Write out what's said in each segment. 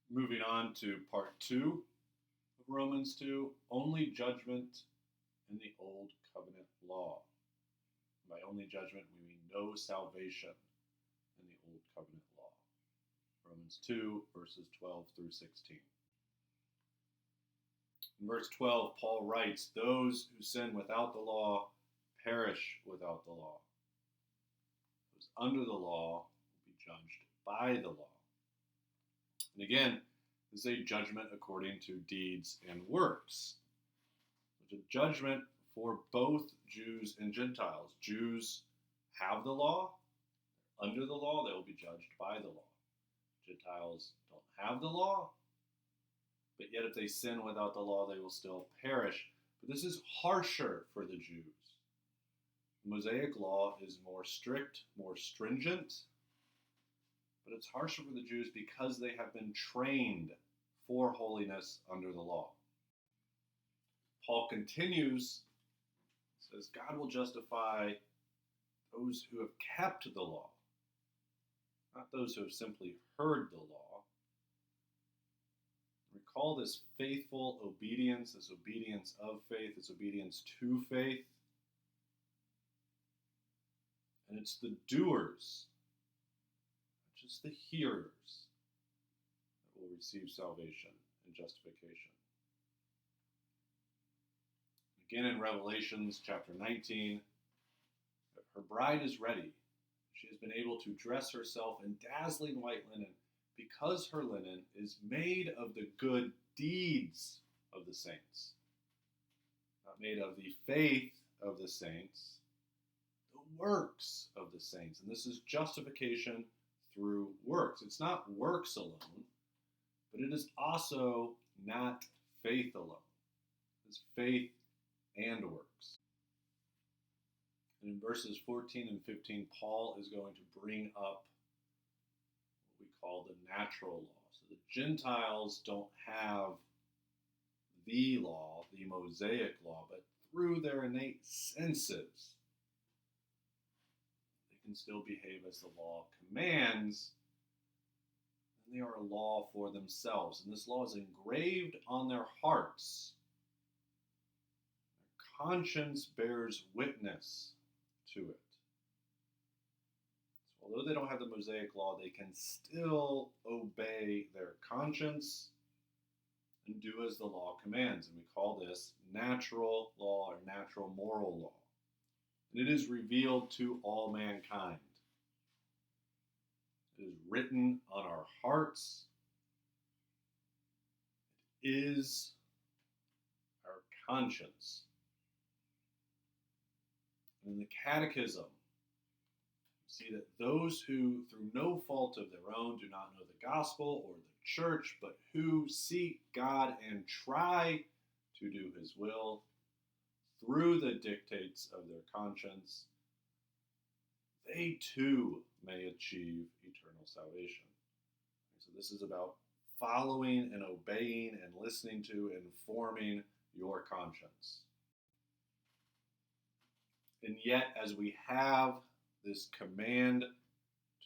Moving on to part 2 of Romans 2, only judgment in the Old Covenant law. By only judgment, we mean no salvation in the Old Covenant law. Romans 2, verses 12 through 16. In verse 12, Paul writes, "Those who sin without the law perish without the law. Those under the law will be judged by the law." And again, this is a judgment according to deeds and works. It's a judgment for both Jews and Gentiles. Jews have the law. Under the law, they will be judged by the law. Gentiles don't have the law, but yet if they sin without the law, they will still perish. But this is harsher for the Jews. The Mosaic law is more strict, more stringent, but it's harsher for the Jews because they have been trained for holiness under the law. Paul continues, says, God will justify those who have kept the law, not those who have simply heard the law. Recall this faithful obedience, this obedience of faith, this obedience to faith. And it's the doers, not just the hearers, that will receive salvation and justification. Again in Revelations chapter 19, her bride is ready. She has been able to dress herself in dazzling white linen because her linen is made of the good deeds of the saints. Not made of the faith of the saints, the works of the saints. And this is justification through works. It's not works alone, but it is also not faith alone. It's faith and works. And in verses 14 and 15, Paul is going to bring up what we call the natural law. So the Gentiles don't have the law, the Mosaic law, but through their innate senses, they can still behave as the law commands, and they are a law for themselves. And this law is engraved on their hearts. Their conscience bears witness to it. So although they don't have the Mosaic law, they can still obey their conscience and do as the law commands. And we call this natural law or natural moral law. And it is revealed to all mankind. It is written on our hearts. It is our conscience. In the Catechism, you see that those who, through no fault of their own, do not know the gospel or the church, but who seek God and try to do his will through the dictates of their conscience, they too may achieve eternal salvation. So this is about following and obeying and listening to and forming your conscience. And yet, as we have this command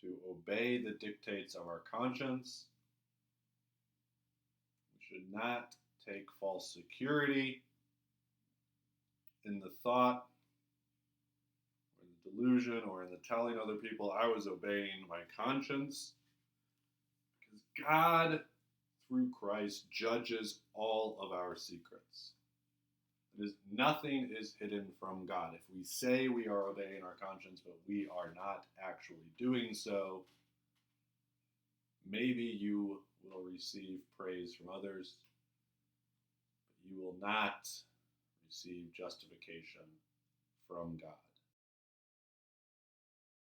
to obey the dictates of our conscience, we should not take false security in the thought or the delusion or in the telling other people I was obeying my conscience, because God, through Christ, judges all of our secrets. Nothing is hidden from God. If we say we are obeying our conscience, but we are not actually doing so, maybe you will receive praise from others, but you will not receive justification from God.